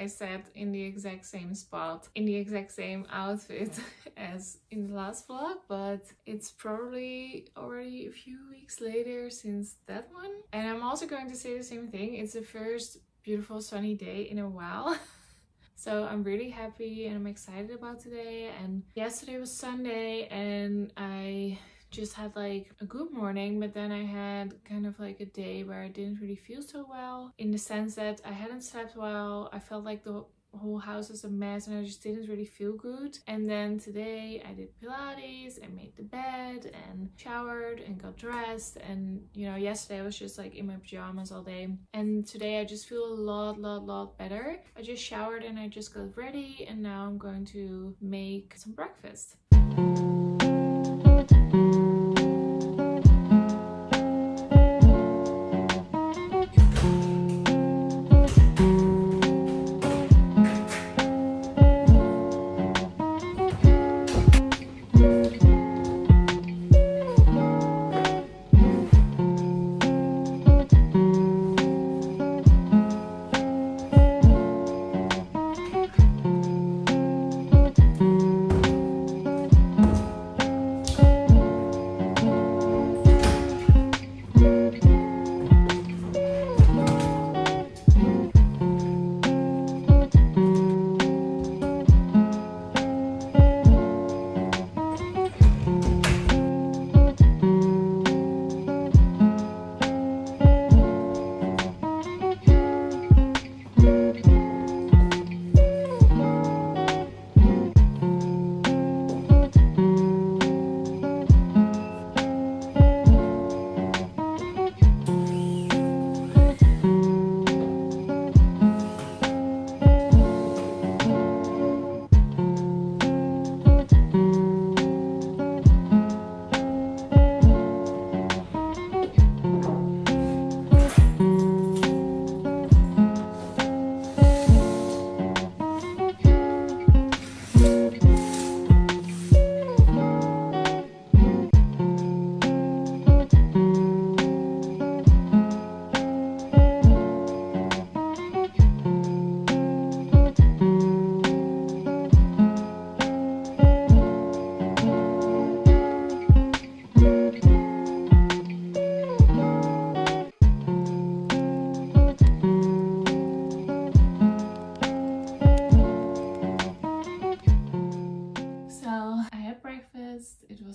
I sat in the exact same spot, in the exact same outfit as in the last vlog, but it's probably already a few weeks later since that one. And I'm also going to say the same thing. It's the first beautiful sunny day in a while. So I'm really happy and I'm excited about today. And yesterday was Sunday and I just had like a good morning, but then I had kind of like a day where I didn't really feel so well, in the sense that I hadn't slept well. I felt like the whole house is a mess and I just didn't really feel good. And then today I did Pilates, I made the bed and showered and got dressed, and you know, yesterday I was just like in my pajamas all day, and today I just feel a lot better. I just showered and I just got ready, and now I'm going to make some breakfast.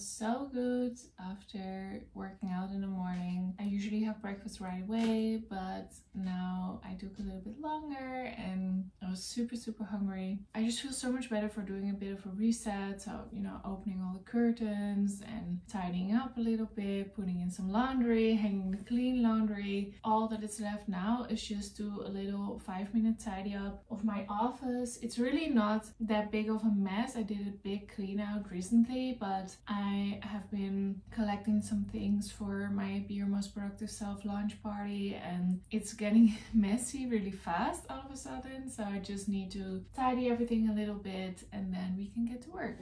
So good after working out in the morning. I usually have breakfast right away, but now I took a little bit longer and I was super hungry. I just feel so much better for doing a bit of a reset. So, you know, opening all the curtains and tidying up a little bit, putting in some laundry, hanging the clean laundry. All that is left now is just do a little 5-minute tidy up of my office. It's really not that big of a mess. I did a big clean out recently, but I have been collecting some things for my Be Your Most Productive Self launch party, and it's getting messy really fast all of a sudden. So I just need to tidy everything a little bit and then we can get to work.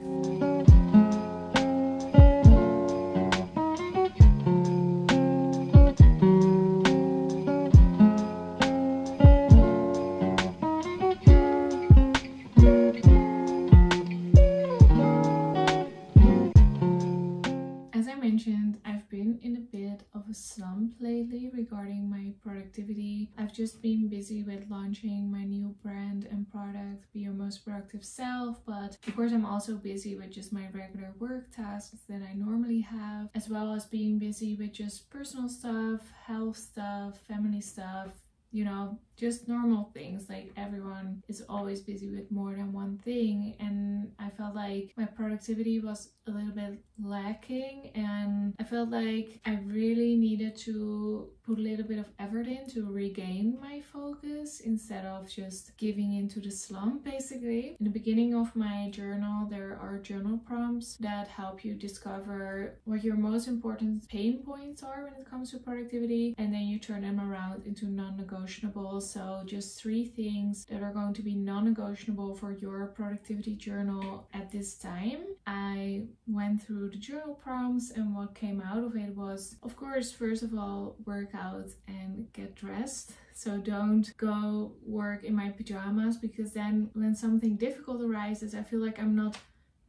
I've been in a bit of a slump lately regarding my productivity. I've just been busy with launching my new brand and product, Be Your Most Productive Self, but of course I'm also busy with just my regular work tasks that I normally have, as well as being busy with just personal stuff, health stuff, family stuff, you know, just normal things. Like everyone is always busy with more than one thing, and I felt like my productivity was a little bit lacking, and I felt like I really needed to put a little bit of effort in to regain my focus instead of just giving into the slump. Basically, in the beginning of my journal there are journal prompts that help you discover what your most important pain points are when it comes to productivity, and then you turn them around into non-negotiables. So just 3 things that are going to be non-negotiable for your productivity journal at this time. I went through the journal prompts, and what came out of it was, of course, first of all, work out and get dressed. So don't go work in my pajamas, because then when something difficult arises, I feel like I'm not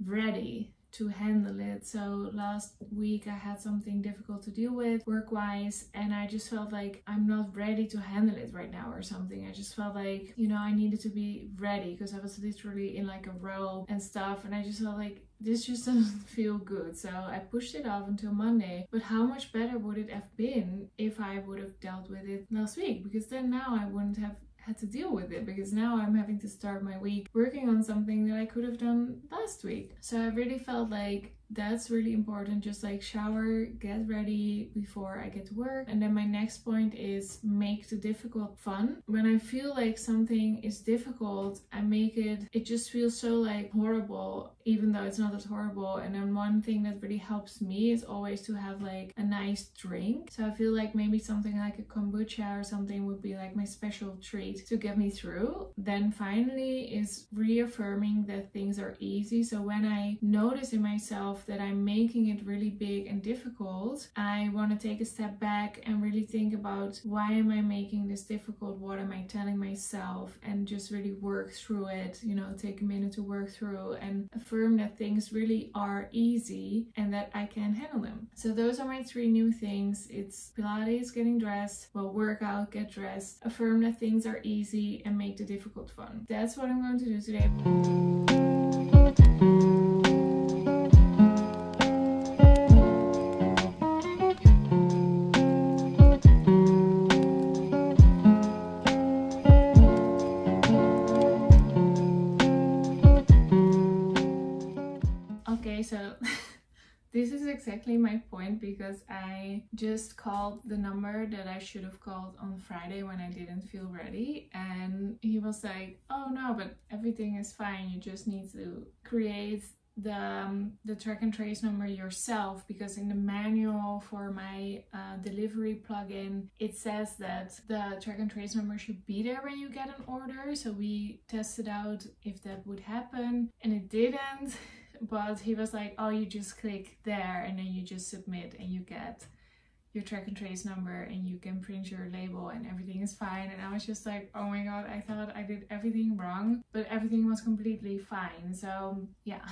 ready to handle it. So last week I had something difficult to deal with work-wise, and I just felt like I'm not ready to handle it right now or something. I just felt like, you know, I needed to be ready, because I was literally in like a row and stuff, and I just felt like this just doesn't feel good. So I pushed it off until Monday. But how much better would it have been if I would have dealt with it last week? Because then now I wouldn't have had to deal with it, because now I'm having to start my week working on something that I could have done last week. So I really felt like that's really important. Just like shower, get ready before I get to work. And then my next point is make the difficult fun. When I feel like something is difficult, I make it just feels so like horrible, even though it's not as horrible. And then one thing that really helps me is always to have like a nice drink. So I feel like maybe something like a kombucha or something would be like my special treat to get me through. Then finally is reaffirming that things are easy. So when I notice in myself that I'm making it really big and difficult, I want to take a step back and really think about, why am I making this difficult? What am I telling myself? And just really work through it, you know, take a minute to work through and affirm that things really are easy and that I can handle them. So those are my 3 new things. It's Pilates, getting dressed, well, workout, get dressed, affirm that things are easy, and make the difficult fun. That's what I'm going to do today. So this is exactly my point, because I just called the number that I should have called on Friday when I didn't feel ready, and he was like, oh no, but everything is fine, you just need to create the track and trace number yourself, because in the manual for my delivery plugin it says that the track and trace number should be there when you get an order. So we tested out if that would happen, and it didn't. But he was like, oh, you just click there and then you just submit and you get your track and trace number and you can print your label and everything is fine. And I was just like, oh my god, I thought I did everything wrong, but everything was completely fine. So yeah,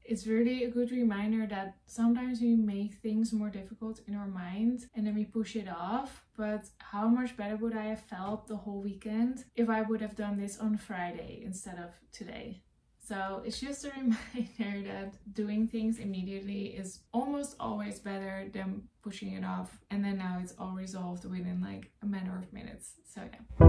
it's really a good reminder that sometimes we make things more difficult in our mind and then we push it off. But how much better would I have felt the whole weekend if I would have done this on Friday instead of today? So it's just a reminder that doing things immediately is almost always better than pushing it off. And then now it's all resolved within like a matter of minutes. So yeah.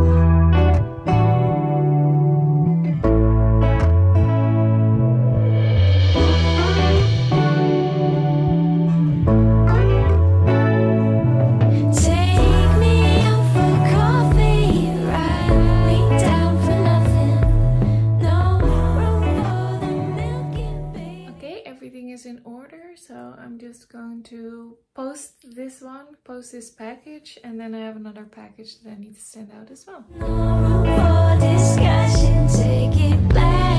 In order, so I'm just going to post this package, and then I have another package that I need to send out as well. No room for discussion, take it back.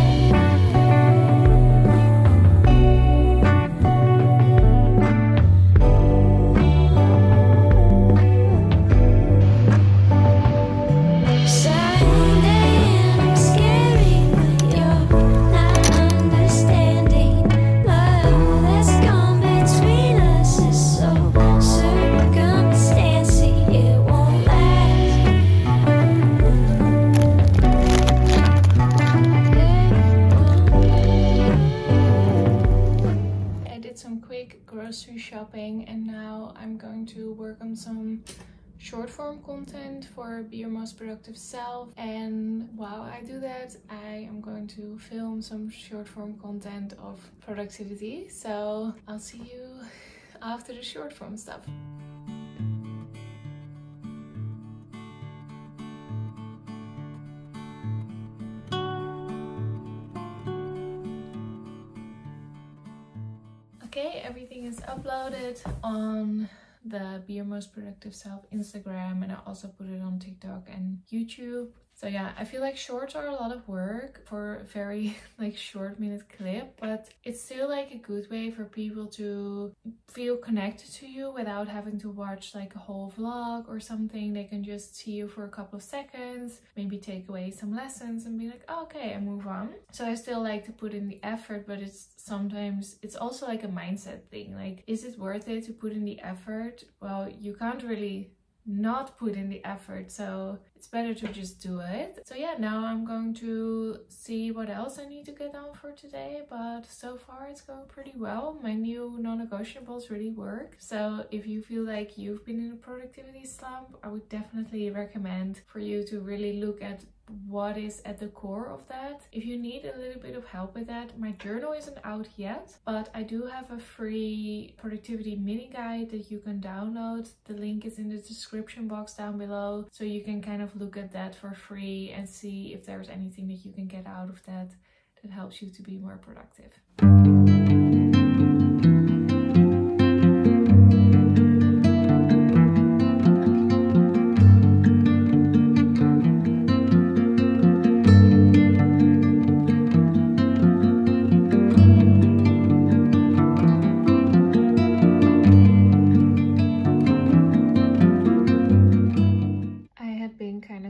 Grocery shopping, and now I'm going to work on some short form content for Be Your Most Productive Self. And while I do that, I am going to film some short form content of productivity. So I'll see you after the short form stuff. Okay, everything is uploaded on the Be Your Most Productive Self Instagram, and I also put it on TikTok and YouTube. So yeah, I feel like shorts are a lot of work for a very like short minute clip, but it's still like a good way for people to feel connected to you without having to watch like a whole vlog or something. They can just see you for a couple of seconds, maybe take away some lessons and be like, oh, okay, and move on. So I still like to put in the effort, but sometimes it's also like a mindset thing. Like, is it worth it to put in the effort? Well, you can't really not put in the effort, so it's better to just do it. So yeah, now I'm going to see what else I need to get on for today, but so far it's going pretty well. My new non-negotiables really work. So if you feel like you've been in a productivity slump, I would definitely recommend for you to really look at what is at the core of that. If you need a little bit of help with that, my journal isn't out yet, but I do have a free productivity mini guide that you can download. The link is in the description box down below, so you can kind of look at that for free and see if there's anything that you can get out of that that helps you to be more productive.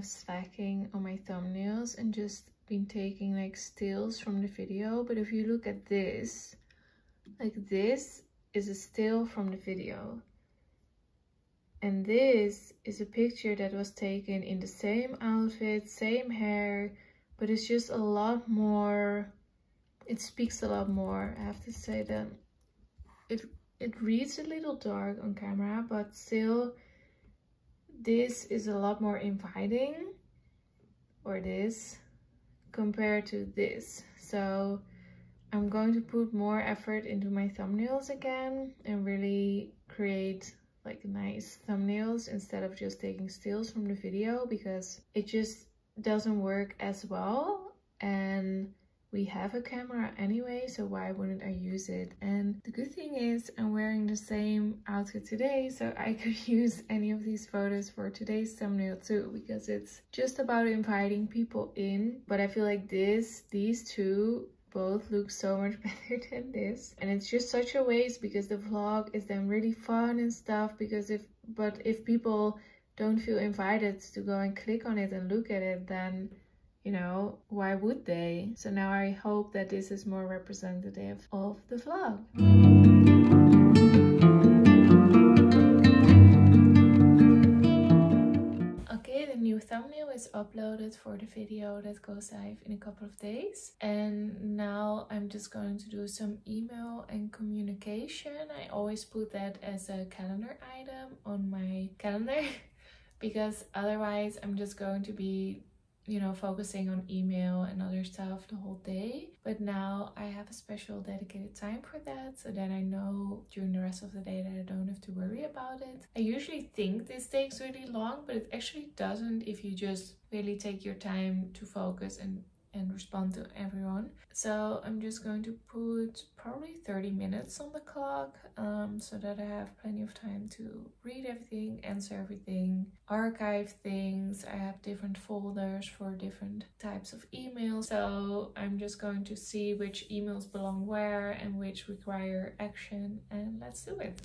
Slacking on my thumbnails and just been taking like stills from the video, but if you look at this, like this is a still from the video, and this is a picture that was taken in the same outfit, same hair, but it's just a lot more, it speaks a lot more. I have to say that it reads a little dark on camera, but still this is a lot more inviting, or this, compared to this. So I'm going to put more effort into my thumbnails again and really create like nice thumbnails instead of just taking stills from the video, because it just doesn't work as well. And we have a camera anyway, so why wouldn't I use it? And the good thing is I'm wearing the same outfit today, so I could use any of these photos for today's thumbnail too, because it's just about inviting people in. But I feel like these two both look so much better than this, and it's just such a waste because the vlog is then really fun and stuff. Because if people don't feel invited to go and click on it and look at it, then you know, why would they? So now I hope that this is more representative of the vlog. Okay, the new thumbnail is uploaded for the video that goes live in a couple of days. And now I'm just going to do some email and communication. I always put that as a calendar item on my calendar because otherwise I'm just going to be, you know, focusing on email and other stuff the whole day. But now I have a special dedicated time for that, so then I know during the rest of the day that I don't have to worry about it. I usually think this takes really long, but it actually doesn't if you just really take your time to focus and respond to everyone. So I'm just going to put probably 30 minutes on the clock, so that I have plenty of time to read everything, answer everything, archive things. I have different folders for different types of emails, so I'm just going to see which emails belong where and which require action, and let's do it.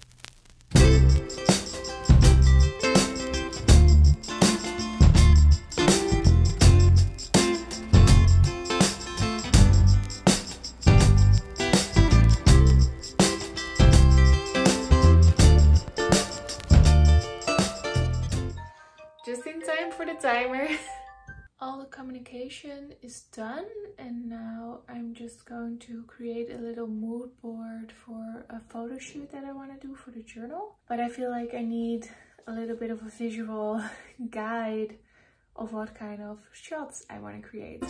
Timer. All the communication is done, and now I'm just going to create a little mood board for a photo shoot that I want to do for the journal. But I feel like I need a little bit of a visual guide of what kind of shots I want to create.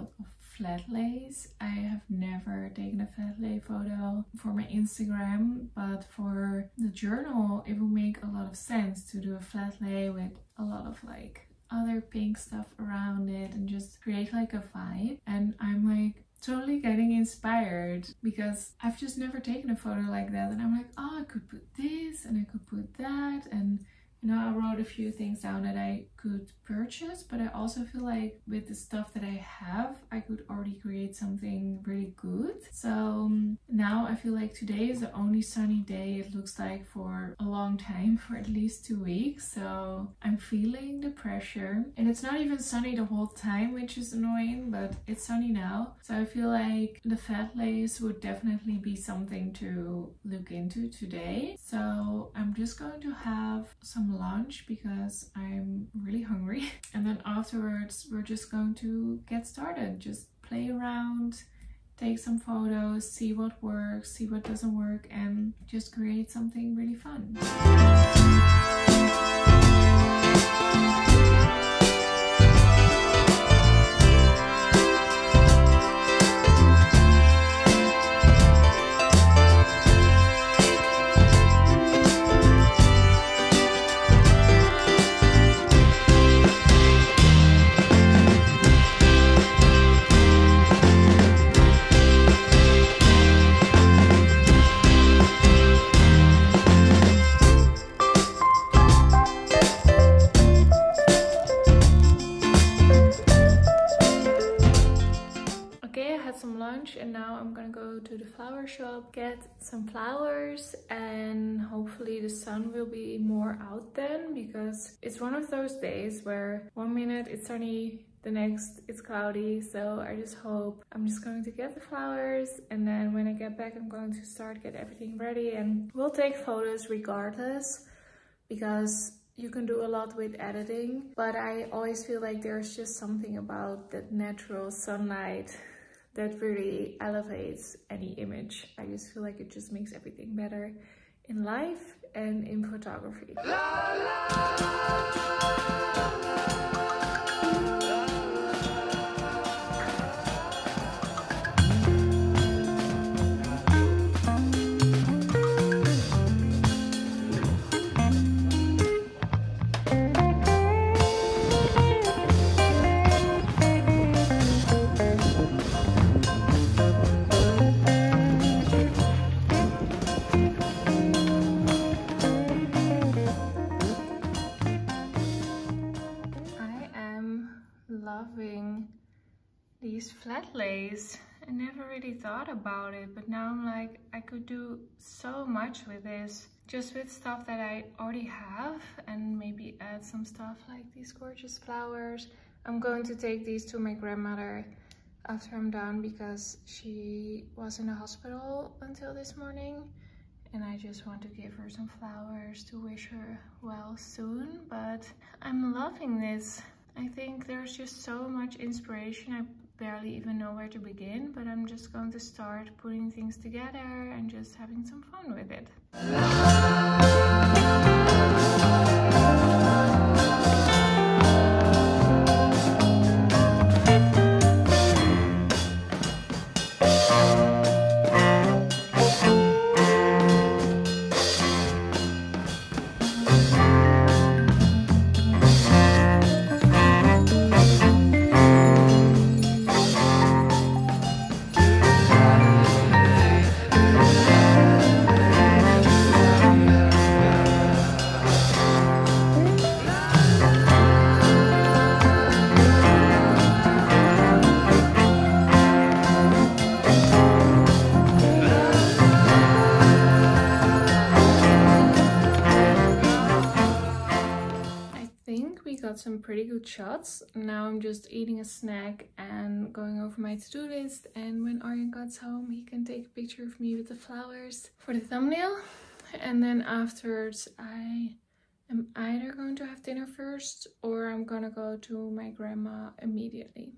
lot of flat lays. I have never taken a flat lay photo for my Instagram, but for the journal it will make a lot of sense to do a flat lay with a lot of like other pink stuff around it and just create like a vibe. And I'm like totally getting inspired because I've just never taken a photo like that, and I'm like, oh, I could put this and I could put that, and you know, I wrote a few things down that I could purchase, but I also feel like with the stuff that I have, I could already create something really good. So now I feel like today is the only sunny day it looks like for a long time, for at least 2 weeks. So I'm feeling the pressure, and it's not even sunny the whole time, which is annoying, but it's sunny now. So I feel like the fat lays would definitely be something to look into today. So I'm just going to have some lunch because I'm really hungry, and then afterwards we're just going to get started, just play around, take some photos, see what works, see what doesn't work, and just create something really fun. And now I'm gonna go to the flower shop, get some flowers, and hopefully the sun will be more out then, because it's one of those days where 1 minute it's sunny, the next it's cloudy. So I just hope I'm just going to get the flowers, and then when I get back I'm going to get everything ready, and we'll take photos regardless, because you can do a lot with editing, but I always feel like there's just something about that natural sunlight that really elevates any image. I just feel like it just makes everything better in life and in photography. Loving these flat lays. I never really thought about it, but now I'm like, I could do so much with this, just with stuff that I already have, and maybe add some stuff like these gorgeous flowers. I'm going to take these to my grandmother after I'm done, because she was in the hospital until this morning, and I just want to give her some flowers to wish her well soon. But I'm loving this. I think there's just so much inspiration. I barely even know where to begin, but I'm just going to start putting things together and just having some fun with it. Some pretty good shots. Now I'm just eating a snack and going over my to-do list, and when Arjen gets home he can take a picture of me with the flowers for the thumbnail, and then afterwards I am either going to have dinner first or I'm gonna go to my grandma immediately.